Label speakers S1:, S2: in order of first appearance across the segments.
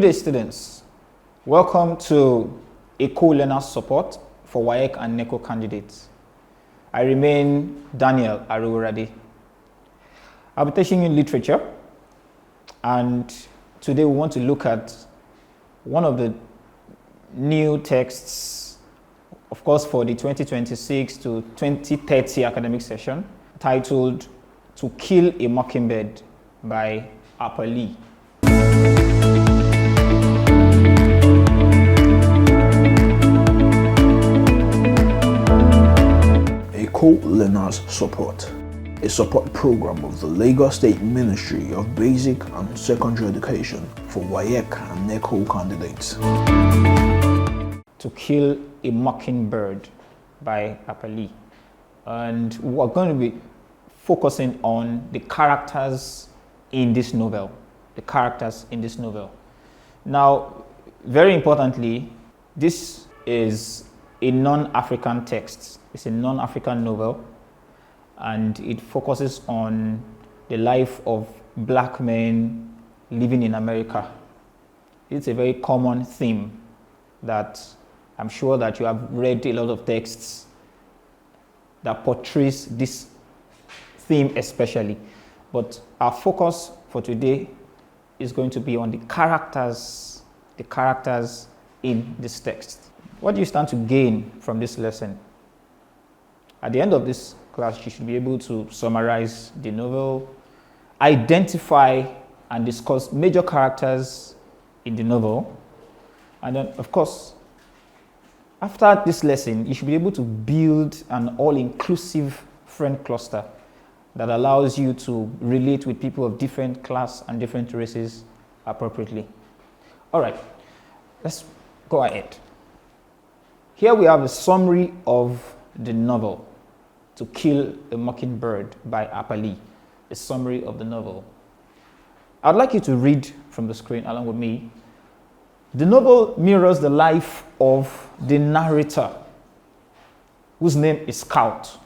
S1: day, students. Welcome to Eko Learners Support for WAEC and NECO candidates. I remain Daniel Arurade. I'll be teaching you literature, and today we want to look at one of the new texts, of course, for the 2026 to 2030 academic session, titled To Kill a Mockingbird by Eko.
S2: Eko Learners Support, a support program of the Lagos State Ministry of Basic and Secondary Education for WAEC and NECO candidates.
S1: To Kill a Mockingbird by Eko. And we're going to be focusing on the characters in this novel. Now, very importantly, this is a non-African text. It's a non-African novel, and it focuses on the life of black men living in America. It's a very common theme that I'm sure that you have read a lot of texts that portrays this theme especially. But our focus for today is going to be on the characters in this text. What do you stand to gain from this lesson? At the end of this class, you should be able to summarize the novel, identify and discuss major characters in the novel, and then, of course, after this lesson, you should be able to build an all-inclusive friend cluster that allows you to relate with people of different class and different races appropriately. All right, let's go ahead. Here we have a summary of the novel, To Kill a Mockingbird by Eko, a summary of the novel. I'd like you to read from the screen along with me. The novel mirrors the life of the narrator, whose name is Scout.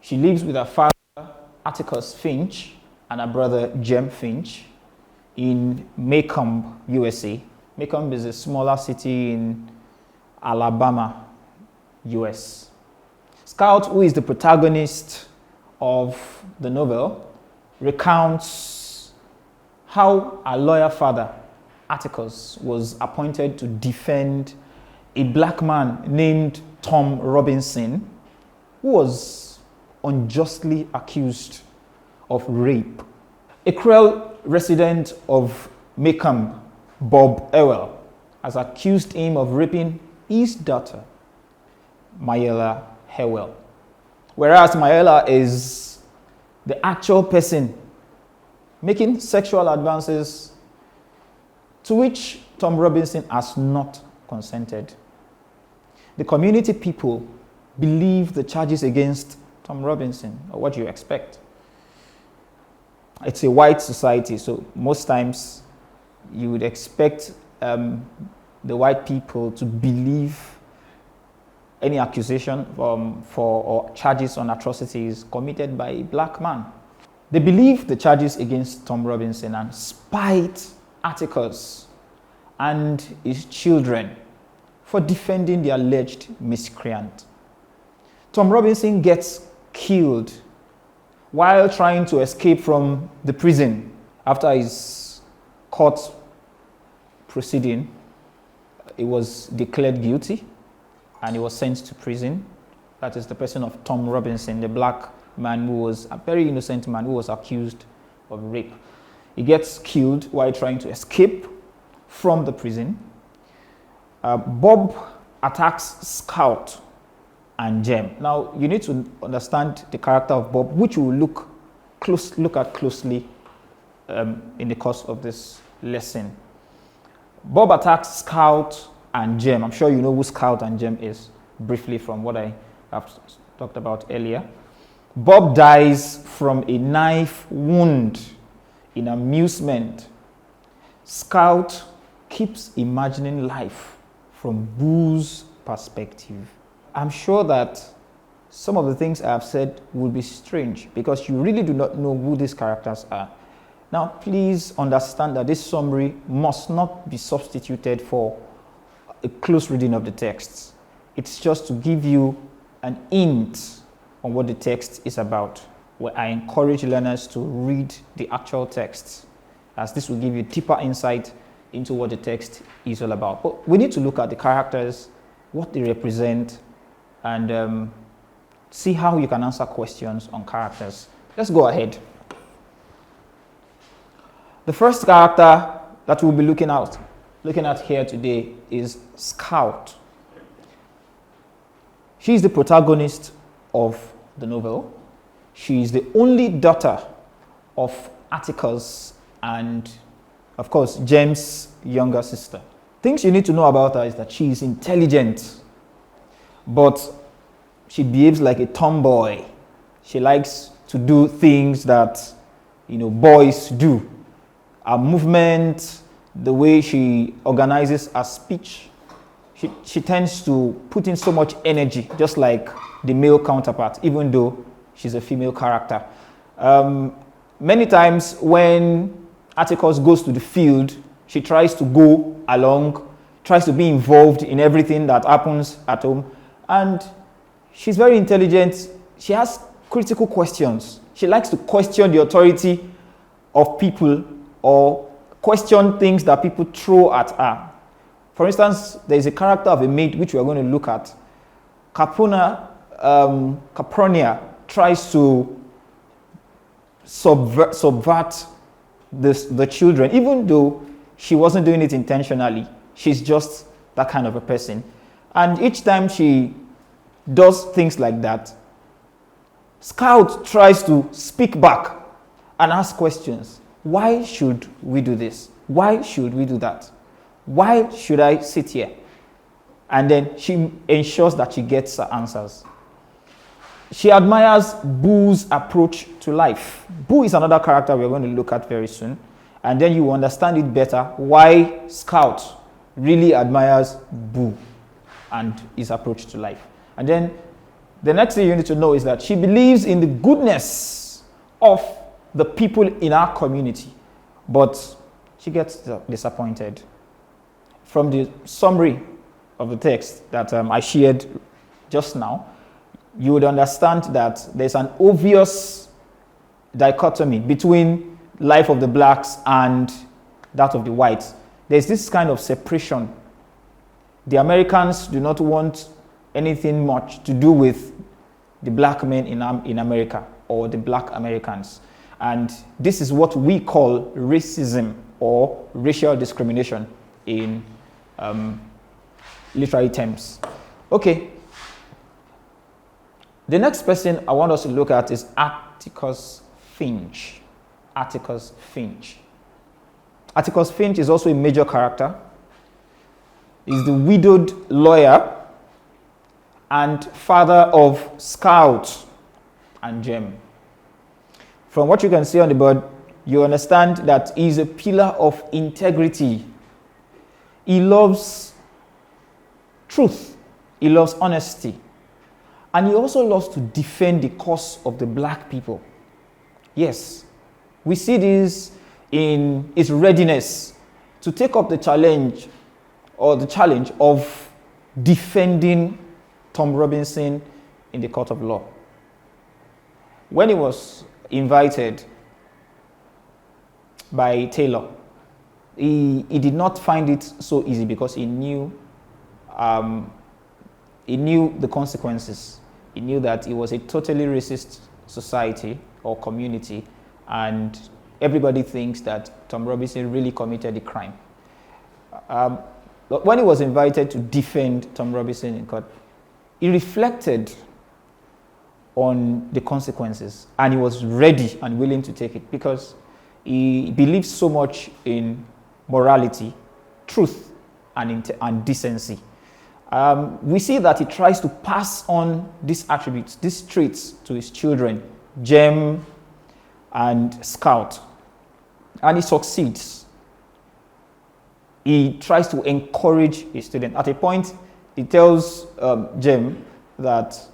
S1: She lives with her father, Atticus Finch, and her brother, Jem Finch, in Mockingbird, USA. Mockingbird is a smaller city in Alabama, US. Scout, who is the protagonist of the novel, recounts how her lawyer father, Atticus, was appointed to defend a black man named Tom Robinson, who was unjustly accused of rape. A cruel resident of Mockingbird, Bob Ewell, has accused him of raping his daughter, Mayella Hewell, whereas Mayella is the actual person making sexual advances to which Tom Robinson has not consented. The community people believe the charges against Tom Robinson, or what you expect. It's a white society, so most times you would expect the white people to believe any accusation or charges on atrocities committed by a black man. They believe the charges against Tom Robinson and spite Atticus and his children for defending the alleged miscreant. Tom Robinson gets killed while trying to escape from the prison after his court proceeding. He was declared guilty and he was sent to prison. That is the person of Tom Robinson, the black man who was a very innocent man who was accused of rape. He gets killed while trying to escape from the prison. Bob attacks Scout and Jem. Now, you need to understand the character of Bob, which we will look at closely in the course of this lesson. Bob attacks Scout and Jem. I'm sure you know who Scout and Jem is, briefly from what I have talked about earlier. Bob dies from a knife wound in amusement. Scout keeps imagining life from Boo's perspective. I'm sure that some of the things I have said will be strange because you really do not know who these characters are. Now, please understand that this summary must not be substituted for a close reading of the text. It's just to give you an hint on what the text is about, where I encourage learners to read the actual text, as this will give you deeper insight into what the text is all about. But we need to look at the characters, what they represent, and see how you can answer questions on characters. Let's go ahead. The first character that we'll be looking at here today is Scout. She is the protagonist of the novel. She is the only daughter of Atticus and, of course, James' younger sister. Things you need to know about her is that she is intelligent, but she behaves like a tomboy. She likes to do things that, boys do. Her movement, the way she organizes her speech, she tends to put in so much energy, just like the male counterpart, even though she's a female character. Many times when Atticus goes to the field, she tries to go along, tries to be involved in everything that happens at home, and she's very intelligent. She has critical questions. She likes to question the authority of people or question things that people throw at her. For instance, there is a character of a maid which we are going to look at. Capronia tries to subvert the children, even though she wasn't doing it intentionally. She's just that kind of a person. And each time she does things like that, Scout tries to speak back and ask questions. Why should we do this? Why should we do that? Why should I sit here? And then she ensures that she gets her answers. She admires Boo's approach to life. Boo is another character we're going to look at very soon. And then you understand it better why Scout really admires Boo and his approach to life. And then the next thing you need to know is that she believes in the goodness of the people in our community, but she gets disappointed. From the summary of the text that I shared just now, you would understand that there's an obvious dichotomy between life of the blacks and that of the whites. There's this kind of separation. The Americans do not want anything much to do with the black men in America or the black Americans. And this is what we call racism or racial discrimination in literary terms. Okay. The next person I want us to look at is Atticus Finch. Atticus Finch. Atticus Finch is also a major character. He's the widowed lawyer and father of Scout and Jem. From what you can see on the board, you understand that he's a pillar of integrity. He loves truth. He loves honesty. And he also loves to defend the cause of the black people. Yes, we see this in his readiness to take up the challenge of defending Tom Robinson in the court of law. When he was invited by Taylor, he did not find it so easy because he knew the consequences. He knew that it was a totally racist society or community, and everybody thinks that Tom Robinson really committed the crime. But when he was invited to defend Tom Robinson in court, he reflected on the consequences, and he was ready and willing to take it because he believes so much in morality, truth, and decency. We see that he tries to pass on these attributes, these traits to his children, Jem and Scout, and he succeeds. He tries to encourage his student. At a point, he tells Jem that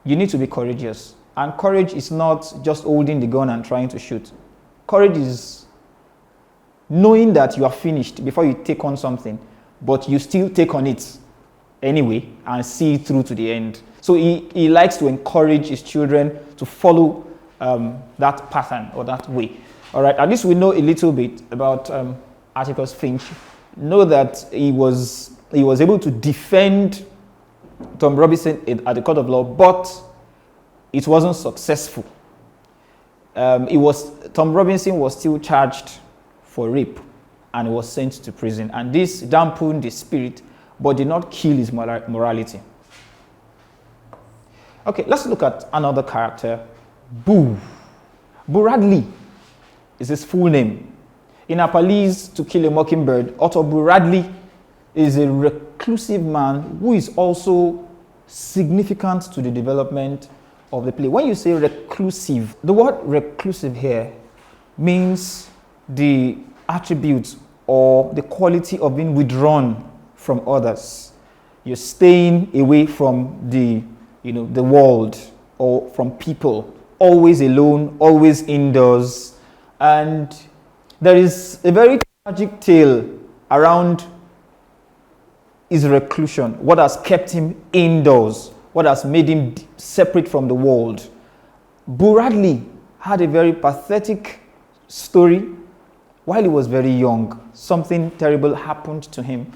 S1: you need to be courageous. And courage is not just holding the gun and trying to shoot. Courage is knowing that you are finished before you take on something, but you still take on it anyway and see it through to the end. So he likes to encourage his children to follow that pattern or that way. All right, at least we know a little bit about Atticus Finch. Know that he was able to defend Tom Robinson at the court of law, but it wasn't successful. Tom Robinson was still charged for rape and was sent to prison, and this dampened his spirit but did not kill his morality. Okay, let's look at another character, Boo. Boo Radley is his full name. In A Police to Kill a Mockingbird, Author Boo Radley is a reclusive man who is also significant to the development of the play. When you say reclusive, the word reclusive here means the attributes or the quality of being withdrawn from others. You're staying away from the world or from people, always alone, always indoors. And there is a very tragic tale around his reclusion, what has kept him indoors, what has made him separate from the world. Boo Radley had a very pathetic story. While he was very young, something terrible happened to him.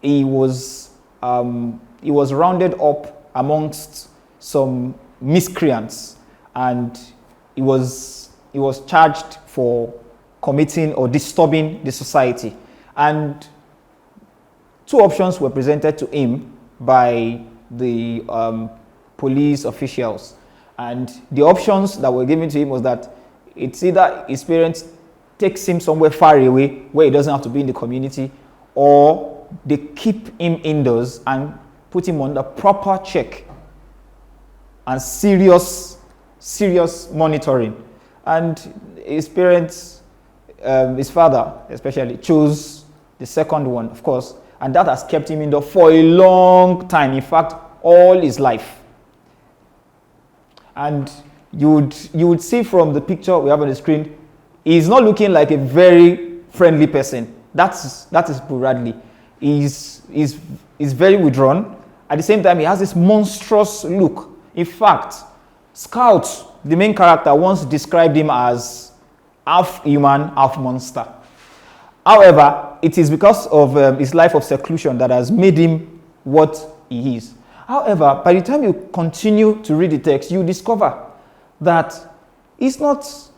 S1: He was rounded up amongst some miscreants, and he was charged for committing or disturbing the society. And two options were presented to him by the police officials, and the options that were given to him was that it's either his parents takes him somewhere far away where he doesn't have to be in the community, or they keep him indoors and put him under proper check and serious monitoring. And his parents, his father especially, chose the second one, of course, and that has kept him indoors for a long time, in fact, all his life. And you would see from the picture we have on the screen, he's not looking like a very friendly person. That is Boo Radley. He's very withdrawn. At the same time, he has this monstrous look. In fact, Scout, the main character, once described him as half human, half monster. However, it is because of his life of seclusion that has made him what he is. However, by the time you continue to read the text, you discover that he's not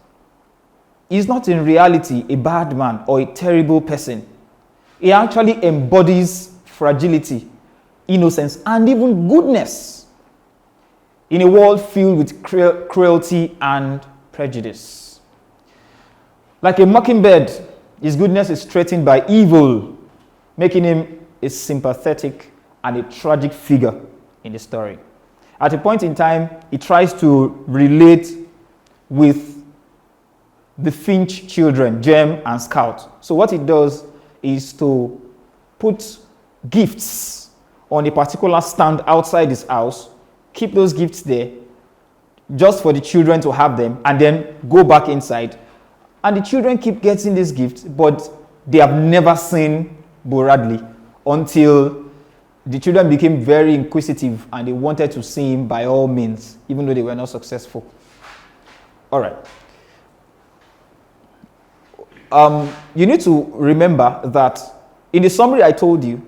S1: in reality a bad man or a terrible person. He actually embodies fragility, innocence, and even goodness in a world filled with cruelty and prejudice. Like a mockingbird, his goodness is threatened by evil, making him a sympathetic and a tragic figure in the story. At a point in time, he tries to relate with the Finch children, Jem and Scout. So what he does is to put gifts on a particular stand outside his house, keep those gifts there just for the children to have them, and then go back inside. And the children keep getting these gifts, but they have never seen Boo Radley until the children became very inquisitive and they wanted to see him by all means, even though they were not successful. All right. You need to remember that in the summary I told you,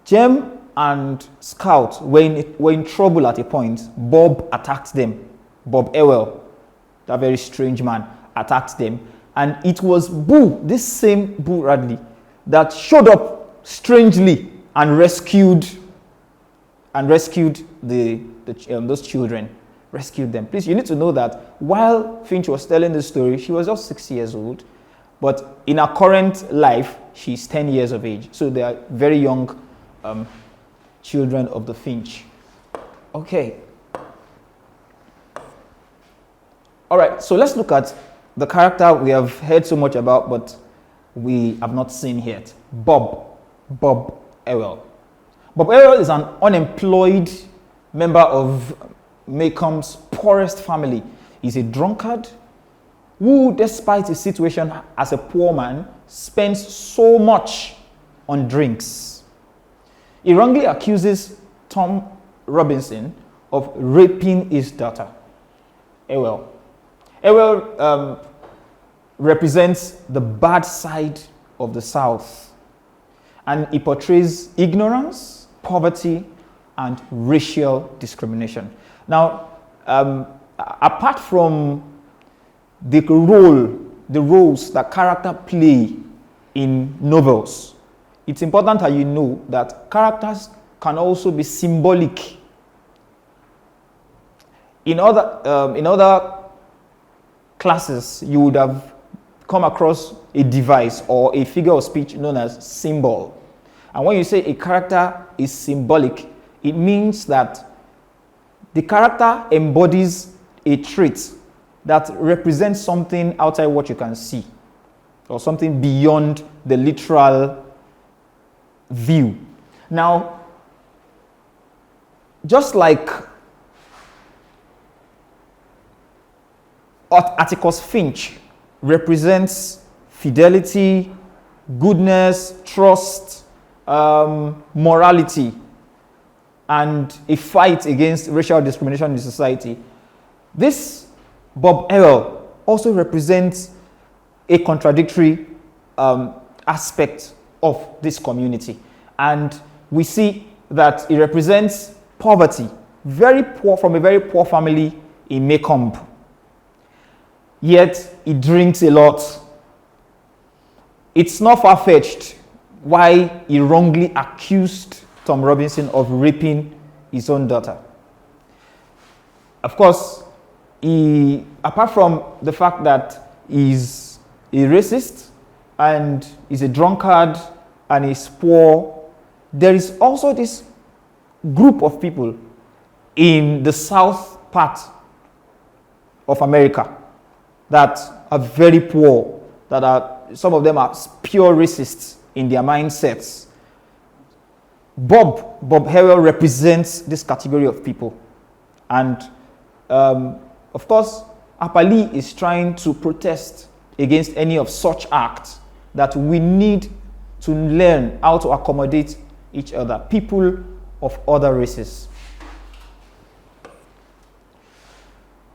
S1: Jem and Scout were in trouble at a point. Bob attacked them. Bob Ewell, that very strange man, attacked them. And it was Boo, this same Boo Radley, that showed up strangely and rescued those children. Rescued them. Please, you need to know that while Finch was telling the story, she was just 6 years old. But in her current life, she's 10 years of age. So they are very young children of the Finch. Okay. All right, so let's look at the character we have heard so much about, but we have not seen yet. Bob Ewell. Bob Ewell is an unemployed member of Maycomb's poorest family. He's a drunkard. who, despite his situation as a poor man, spends so much on drinks. He wrongly accuses Tom Robinson of raping his daughter. Ewell represents the bad side of the South, and he portrays ignorance, poverty, and racial discrimination. Now, apart from the roles that character play in novels, it's important that you know that characters can also be symbolic. In other classes, you would have come across a device or a figure of speech known as symbol. And when you say a character is symbolic, it means that the character embodies a trait that represents something outside what you can see, or something beyond the literal view. Now, just like Atticus Finch represents fidelity, goodness, trust, morality, and a fight against racial discrimination in society, this Bob Ewell also represents a contradictory aspect of this community. And we see that it represents poverty, very poor, from a very poor family in Mockingbird. Yet he drinks a lot. It's not far-fetched why he wrongly accused Tom Robinson of raping his own daughter. Of course, apart from the fact that he's a racist and he's a drunkard and he's poor, there is also this group of people in the south part of America that are very poor, some of them are pure racists in their mindsets. Bob Ewell represents this category of people. And of course, Apali is trying to protest against any of such acts, that we need to learn how to accommodate each other, people of other races.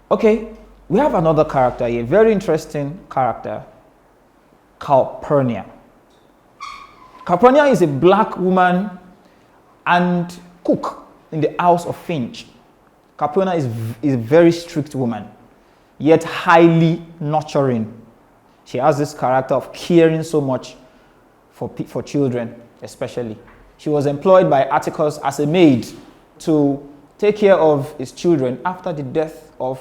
S1: Okay, we have another character here, very interesting character, Calpurnia. Calpurnia is a black woman and cook in the house of Finch. Calpurnia is a very strict woman, yet highly nurturing. She has this character of caring so much for children, especially. She was employed by Atticus as a maid to take care of his children after the death of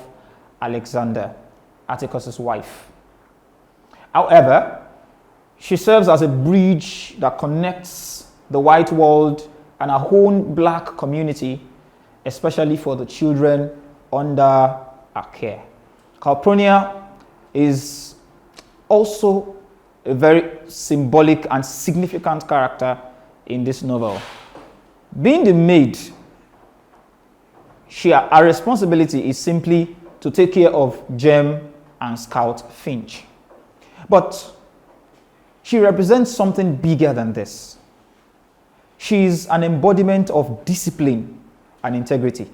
S1: Alexander, Atticus's wife. However, she serves as a bridge that connects the white world and our own black community, especially for the children under her care. Calpurnia is also a very symbolic and significant character in this novel. Being the maid, her responsibility is simply to take care of Jem and Scout Finch. But she represents something bigger than this. She's an embodiment of discipline and integrity.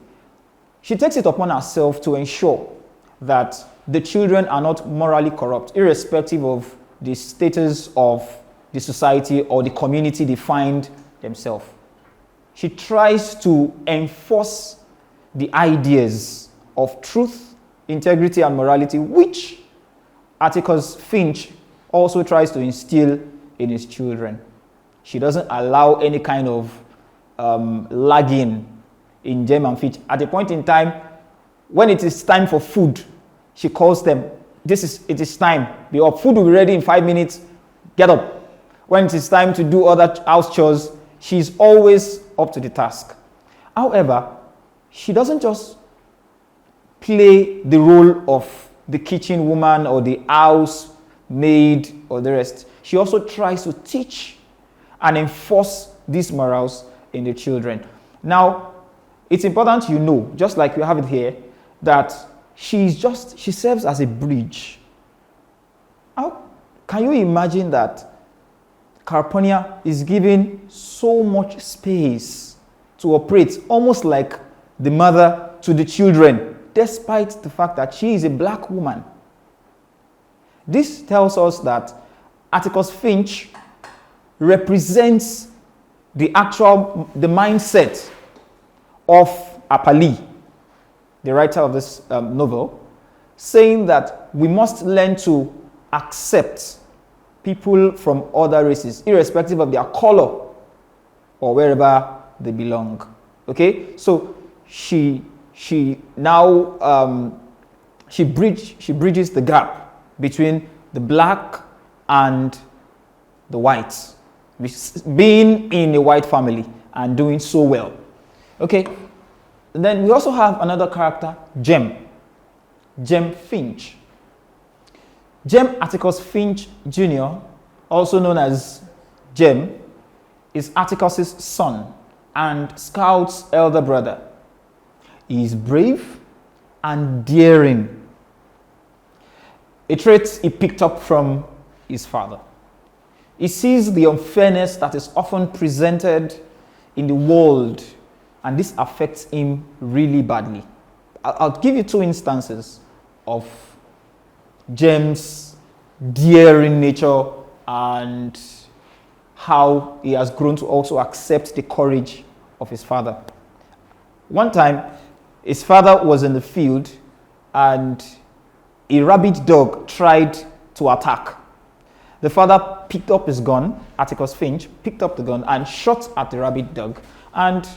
S1: She takes it upon herself to ensure that the children are not morally corrupt, irrespective of the status of the society or the community they find themselves. She tries to enforce the ideas of truth, integrity, and morality, which Atticus Finch also tries to instill in his children. She doesn't allow any kind of lagging in Jem and Finch. At a point in time, when it is time for food, she calls them, it is time. Your food will be ready in 5 minutes. Get up. When it is time to do other house chores, she's always up to the task. However, she doesn't just play the role of the kitchen woman or the house maid or the rest. She also tries to teach and enforce these morals in the children. Now, it's important just like you have it here, that she serves as a bridge Can you imagine that California is given so much space to operate, almost like the mother to the children, despite the fact that she is a black woman? This tells us that Atticus Finch represents the mindset of Apali, the writer of this novel, saying that we must learn to accept people from other races, irrespective of their color or wherever they belong. Okay, so she now bridges the gap between the black and the white, being in a white family and doing so well. Okay, and then we also have another character, Jem Finch. Jem Atticus Finch Jr., also known as Jem, is Atticus's son and Scout's elder brother. He is brave and daring, a trait he picked up from his father. He sees the unfairness that is often presented in the world, and this affects him really badly. I'll give you two instances of Jem's daring nature and how he has grown to also accept the courage of his father. One time, his father was in the field and a rabid dog tried to attack. The father picked up his gun, Atticus Finch picked up the gun and shot at the rabid dog. And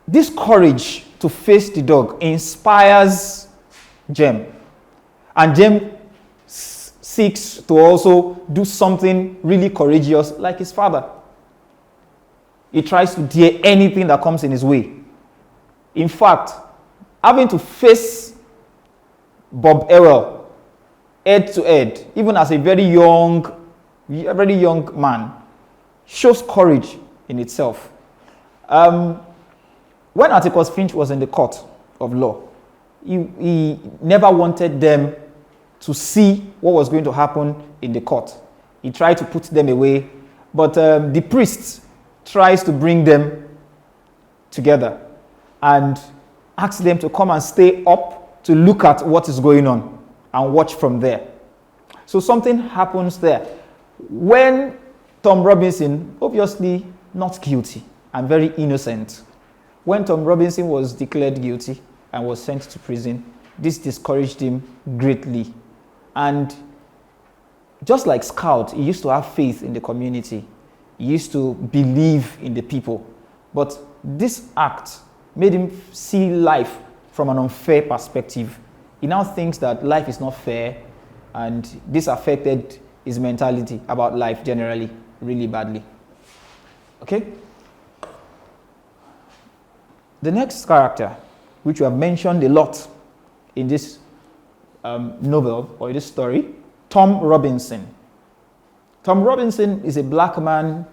S1: this courage to face the dog inspires Jem. And Jem seeks to also do something really courageous like his father. He tries to dare anything that comes in his way. In fact, having to face Bob Ewell head to head, even as a very young man, shows courage in itself. When Atticus Finch was in the court of law, he never wanted them to see what was going to happen in the court. He tried to put them away, but the priest tries to bring them together and asks them to come and stay up to look at what is going on and watch from there. So something happens there. When Tom Robinson, obviously not guilty and very innocent, when Tom Robinson was declared guilty and was sent to prison, this discouraged him greatly. And just like Scout, he used to have faith in the community. He used to believe in the people. But this act made him see life from an unfair perspective. He now thinks that life is not fair, and this affected his mentality about life generally really badly. Okay? The next character, which we have mentioned a lot in this novel or in this story, Tom Robinson. Tom Robinson is a black man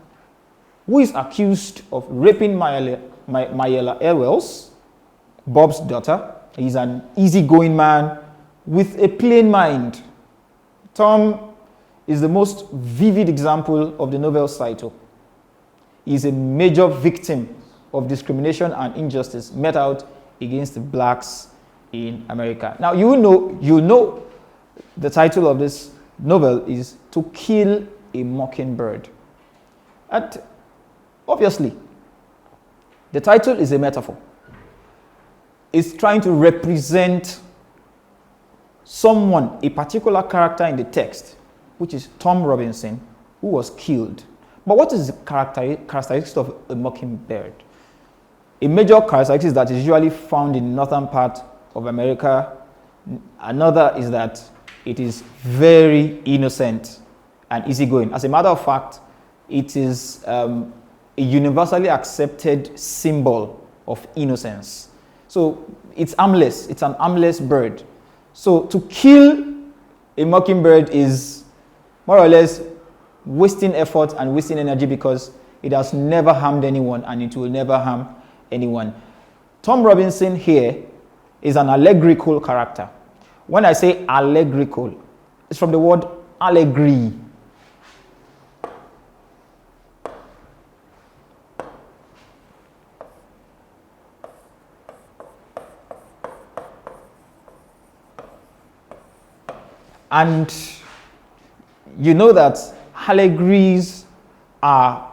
S1: who is accused of raping Mayela Ewells, Bob's daughter. He's an easygoing man with a plain mind. Tom is the most vivid example of the novel's title. He is a major victim of discrimination and injustice met out against the blacks in America. Now, you know the title of this novel is To Kill a Mockingbird. And obviously, the title is a metaphor. It's trying to represent someone, a particular character in the text, which is Tom Robinson, who was killed. But what is the characteristics of a mockingbird? A major characteristic that is usually found in the northern part of America. Another is that it is very innocent and easygoing. As a matter of fact, it is a universally accepted symbol of innocence. So it's harmless. It's an harmless bird. So to kill a mockingbird is more or less wasting effort and wasting energy because it has never harmed anyone and it will never harm anyone. Tom Robinson here is an allegorical character. When I say allegorical, is from the word allegory. And you know that allegories are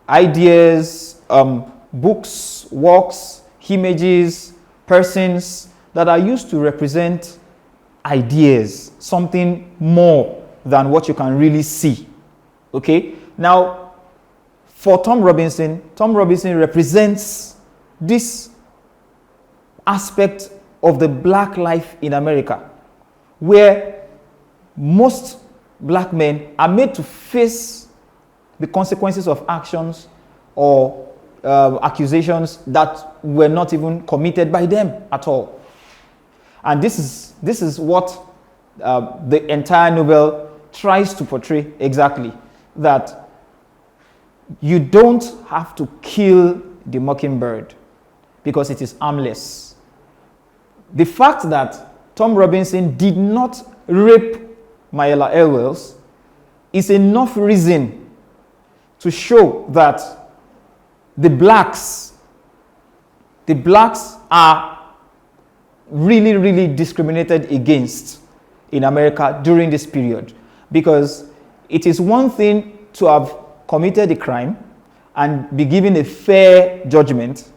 S1: ideas, books, works, images, persons that are used to represent ideas, something more than what you can really see. Okay? Now, for Tom Robinson represents this aspect of the black life in America, where most black men are made to face the consequences of actions or accusations that were not even committed by them at all. And this is what the entire novel tries to portray exactly, that you don't have to kill the mockingbird because it is harmless. The fact that Tom Robinson did not rape Mayella Elwells is enough reason to show that the blacks are really, really discriminated against in America during this period, because it is one thing to have committed a crime and be given a fair judgment,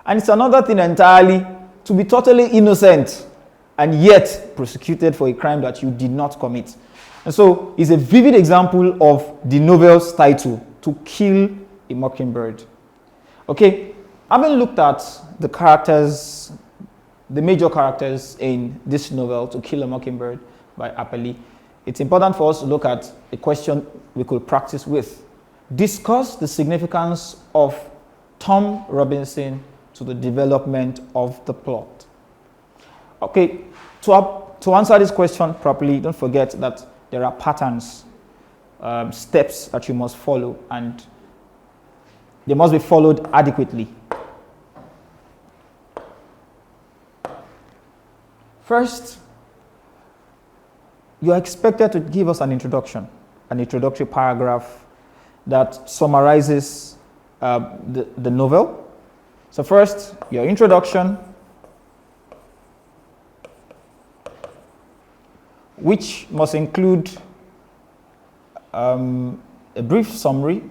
S1: and it's another thing entirely to be totally innocent and yet prosecuted for a crime that you did not commit. And so it's a vivid example of the novel's title, To Kill a Mockingbird. Okay, having looked at the characters, the major characters in this novel, To Kill a Mockingbird by Apeli, it's important for us to look at a question we could practice with. Discuss the significance of Tom Robinson to the development of the plot. Okay, to answer this question properly, don't forget that there are patterns, steps that you must follow, and they must be followed adequately. First, you are expected to give us an introduction, an introductory paragraph that summarizes the novel. So first, your introduction, which must include a brief summary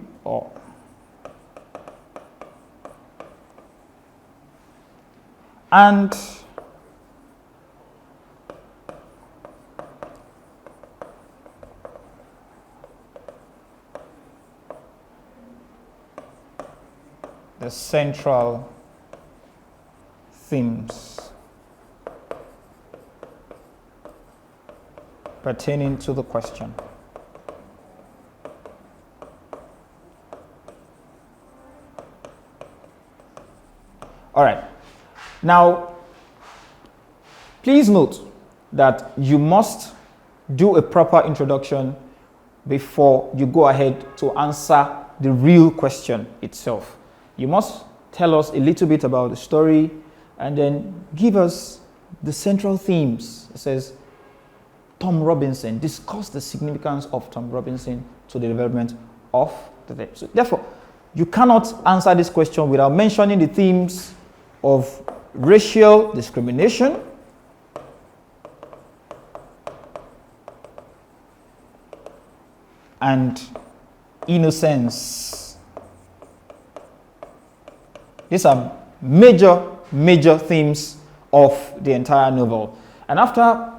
S1: and the central themes pertaining to the question. All right. Now, please note that you must do a proper introduction before you go ahead to answer the real question itself. You must tell us a little bit about the story and then give us the central themes. It says, Tom Robinson, discuss the significance of Tom Robinson to the development of the text. So therefore, you cannot answer this question without mentioning the themes of racial discrimination, and innocence. These are major themes of the entire novel. And after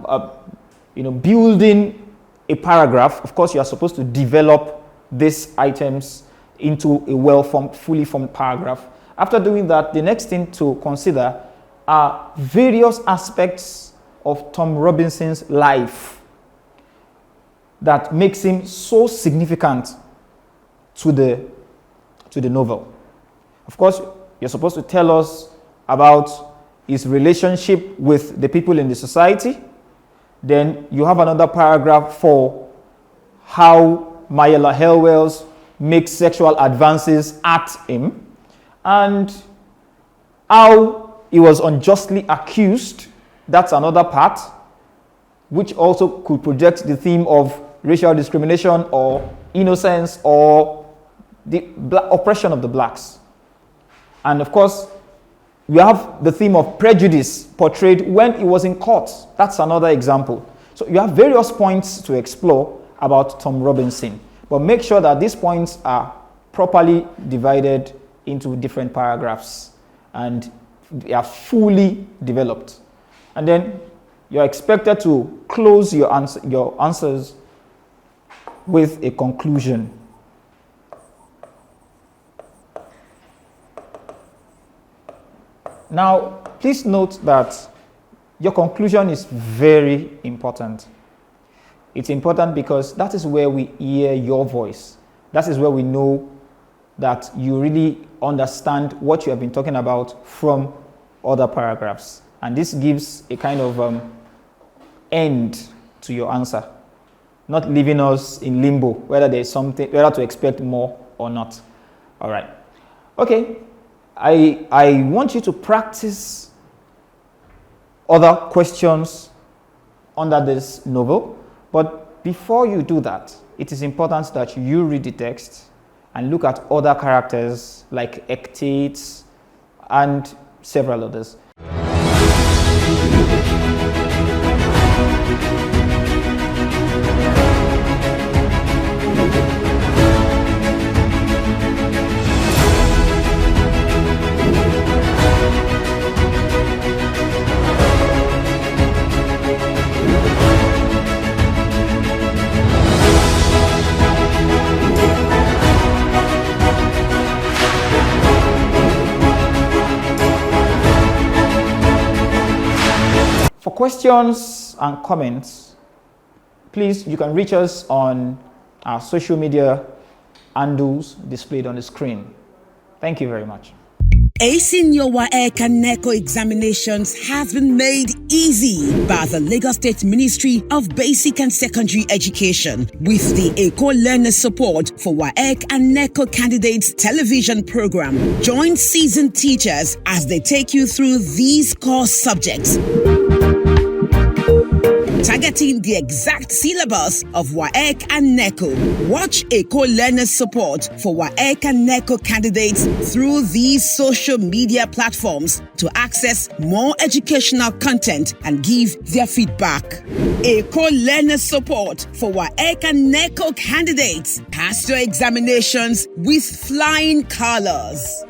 S1: building a paragraph, of course, you are supposed to develop these items into a well-formed, fully formed paragraph. After doing that, the next thing to consider are various aspects of Tom Robinson's life that makes him so significant to the novel. Of course, you're supposed to tell us about his relationship with the people in the society. Then you have another paragraph for how Mayella Elwells makes sexual advances at him and how he was unjustly accused. That's another part. which also could project the theme of racial discrimination or innocence or the oppression of the blacks. And of course, we have the theme of prejudice portrayed when it was in court. That's another example. So you have various points to explore about Tom Robinson, but make sure that these points are properly divided into different paragraphs and they are fully developed. And then you're expected to close your answers with a conclusion. Now, please note that your conclusion is very important. It's important because that is where we hear your voice. That is where we know that you really understand what you have been talking about from other paragraphs. And this gives a kind of end to your answer, not leaving us in limbo, whether there's something, whether to expect more or not. All right. Okay. I want you to practice other questions under this novel, but before you do that, it is important that you read the text and look at other characters like ectates and several others. For questions and comments, please, you can reach us on our social media handles displayed on the screen. Thank you very much.
S3: Acing your WAEC and NECO examinations has been made easy by the Lagos State Ministry of Basic and Secondary Education with the Eko Learners Support for WAEC and NECO Candidates television program. Join seasoned teachers as they take you through these core subjects, targeting the exact syllabus of WAEC and NECO. Watch Eko Learners Support for WAEC and NECO candidates through these social media platforms to access more educational content and give their feedback. Eko Learners Support for WAEC and NECO candidates. Pass your examinations with flying colors.